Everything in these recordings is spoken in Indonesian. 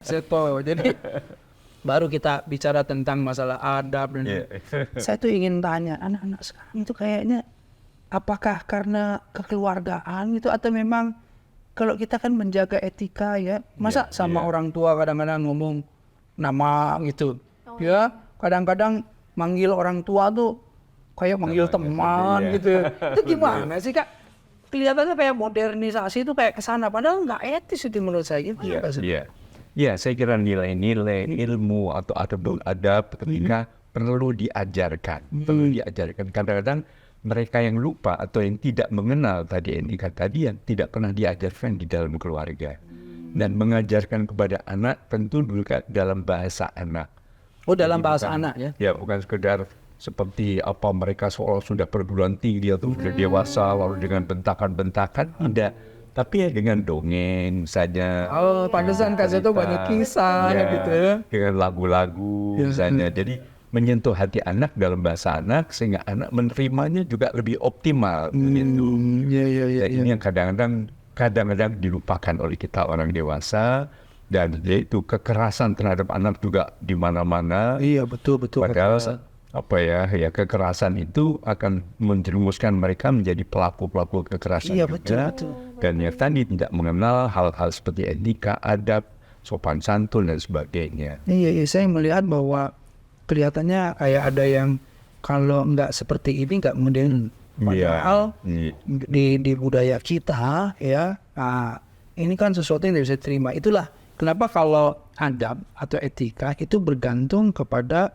Seto. Jadi baru kita bicara tentang masalah adab dan saya tuh ingin tanya anak-anak sekarang itu kayaknya apakah karena kekeluargaan gitu atau memang kalau kita kan menjaga etika ya masa sama orang tua kadang-kadang ngomong nama gitu ya kadang-kadang manggil orang tua tuh kayak manggil teman gitu itu gimana sih Kak? Kelihatannya kayak modernisasi itu kayak kesana padahal nggak etis itu menurut saya gitu. Ya, saya kira nilai-nilai ilmu atau adab ketika perlu diajarkan. Perlu diajarkan. Kadang-kadang mereka yang lupa atau yang tidak mengenal tadi etika tadi yang tidak pernah diajarkan di dalam keluarga. Dan mengajarkan kepada anak tentu juga dalam bahasa anak. Oh, dalam Jadi bahasa bukan, anak ya? Ya, bukan sekedar seperti apa mereka seolah sudah perguruan tinggi atau sudah dewasa lalu dengan bentakan-bentakan, tidak. Tapi ya dengan dongeng saja. Oh, pantesan Kak Seto banyak kisah gitu ya. Dengan lagu-lagu misalnya. Jadi menyentuh hati anak dalam bahasa anak sehingga anak menerimanya juga lebih optimal. Ini yang kadang-kadang dilupakan oleh kita orang dewasa. Dan yaitu kekerasan terhadap anak juga di mana-mana. Iya, betul. Padahal kekerasan itu akan menjerumuskan mereka menjadi pelaku-pelaku kekerasan juga. Betul. Dan yang tadi tidak mengenal hal-hal seperti etika, adab, sopan santun dan sebagainya. Iya, saya melihat bahwa kelihatannya kayak ada yang kalau nggak seperti ini nggak kemudian padahal di budaya kita ya, nah, ini kan sesuatu yang tidak bisa diterima. Itulah kenapa kalau adab atau etika itu bergantung kepada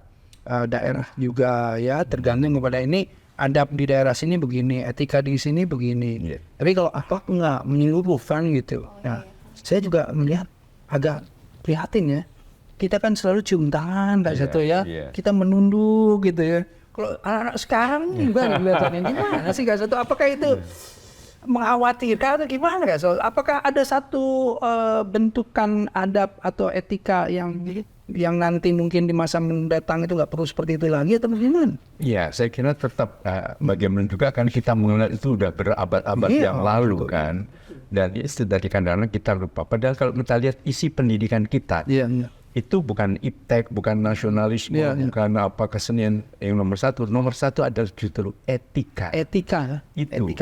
daerah juga ya, tergantung kepada ini adab di daerah sini begini, etika di sini begini. Tapi kalau apa enggak menyeluruhkan gitu. Nah, saya juga melihat agak prihatin ya. Kita kan selalu cium tangan Kak Seto ya. Kita menunduk gitu ya. Kalau anak-anak sekarang juga kelihatannya gimana sih Kak Seto? Apakah itu mengkhawatirkan atau gimana Kak Seto? Apakah ada satu bentukan adab atau etika yang nanti mungkin di masa mendatang itu nggak perlu seperti itu lagi atau bagaimana? Ya, saya kira tetap bagaimana juga kan kita mengenal itu udah berabad-abad yang lalu kan. Dan itu dari kadang-kadang kita lupa. Padahal kalau kita lihat isi pendidikan kita, itu bukan iptek, bukan nasionalisme, bukan apa kesenian yang nomor satu. Nomor satu adalah justru etika. Etika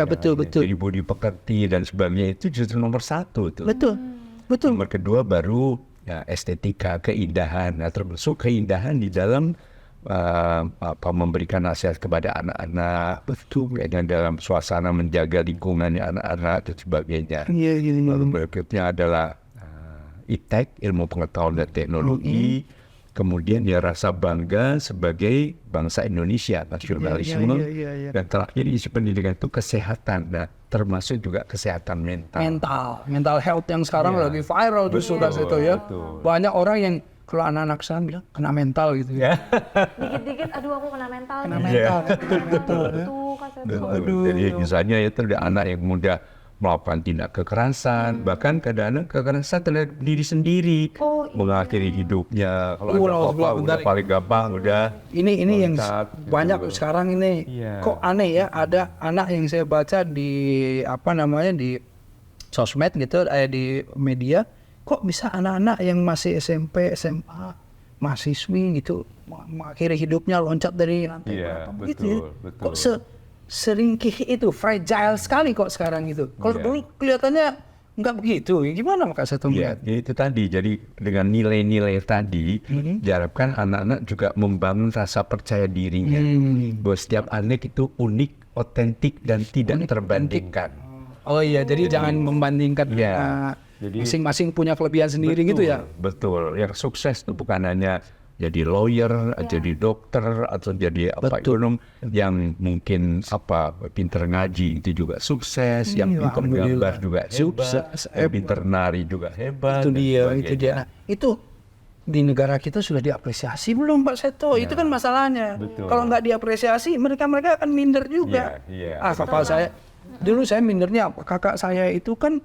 betul. Jadi budi pekerti dan sebagainya itu justru nomor satu. Betul. Nomor kedua baru estetika, keindahan. Nah, termasuk keindahan di dalam memberikan nasihat kepada anak-anak, dan dalam suasana menjaga lingkungannya anak-anak dan sebagainya. Lalu berikutnya adalah iptek, ilmu pengetahuan dan teknologi. Kemudian rasa bangga sebagai bangsa Indonesia, nasionalisme. Dan terakhir isi pendidikan itu kesehatan, termasuk juga kesehatan mental health yang sekarang lagi viral justru Kak Seto ya. Banyak orang yang kalau anak-anak saya bilang kena mental gitu ya. Dikit-dikit aduh aku kena mental. Jadi misalnya itu ada anak yang mudah melakukan tindak kekerasan, bahkan kadang-kadang kekerasan terhadap diri sendiri, mengakhiri hidupnya. Kalau udah paling gampang udah. Ini yang banyak sekarang ini. Kok aneh ya, ada anak yang saya baca di di sosmed gitu, di media, kok bisa anak-anak yang masih SMP, SMA, mahasiswi gitu, mengakhiri hidupnya loncat dari lantai berapa gitu ya. Kok seringkih itu, fragile sekali kok sekarang gitu. Kalau dulu kelihatannya nggak begitu. Gimana Kak Seto melihat? Ya itu tadi. Jadi dengan nilai-nilai tadi, diharapkan anak-anak juga membangun rasa percaya dirinya. Bahwa setiap anak itu unik, otentik, dan tidak terbandingkan. Oh iya, jadi jangan membandingkan. Jadi masing-masing punya kelebihan sendiri gitu ya? Betul. Yang sukses itu bukan hanya jadi lawyer, jadi dokter, atau jadi ekonom yang mungkin pinter ngaji itu juga sukses, yang pinter gambar juga sukses, pinter nari juga hebat. Itu dia. Itu di negara kita sudah diapresiasi belum Pak Seto? Itu kan masalahnya. Kalau nggak diapresiasi, mereka akan minder juga. Kakak saya, dulu saya mindernya, kakak saya itu kan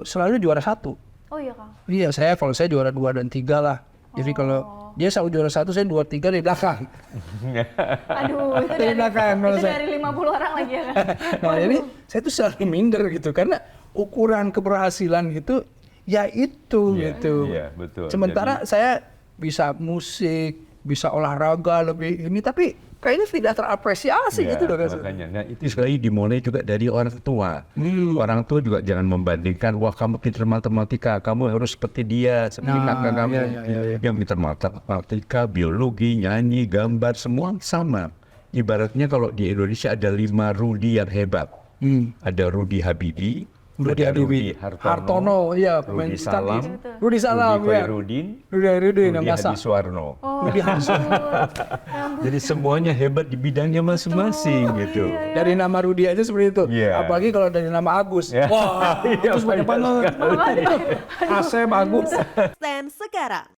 selalu juara 1. Oh iya Kang? Iya, kalau saya juara 2 dan 3 lah. Jadi kalau dia selalu juara 1, saya 2, 3 di belakang. Aduh, itu dari 50 orang lagi ya kan? Nah, jadi saya tuh selalu minder gitu, karena ukuran keberhasilan itu ya itu gitu. Iya, betul. Sementara saya bisa musik, bisa olahraga lebih ini, tapi kayaknya tidak terapresiasi gitu loh. Makanya, nah itu sekali dimulai juga dari orang tua. Orang tua juga jangan membandingkan, wah kamu pintar matematika, kamu harus seperti dia, seperti kakak kamu. Yang pintar matematika, biologi, nyanyi, gambar, semua sama. Ibaratnya kalau di Indonesia ada 5 Rudi yang hebat. Ada Rudi Habibie, Rudi Hartono, ya, Rudi Salam, Rudi Salam, Rudi ya. Khairuddin, Rudi Hadi Suwarno. Rudi Jadi semuanya hebat di bidangnya masing-masing gitu. Dari nama Rudi aja seperti itu. Apalagi kalau dari nama Agus. Wah, Agus banyak banget. Asep, Agus. Stand sekarang.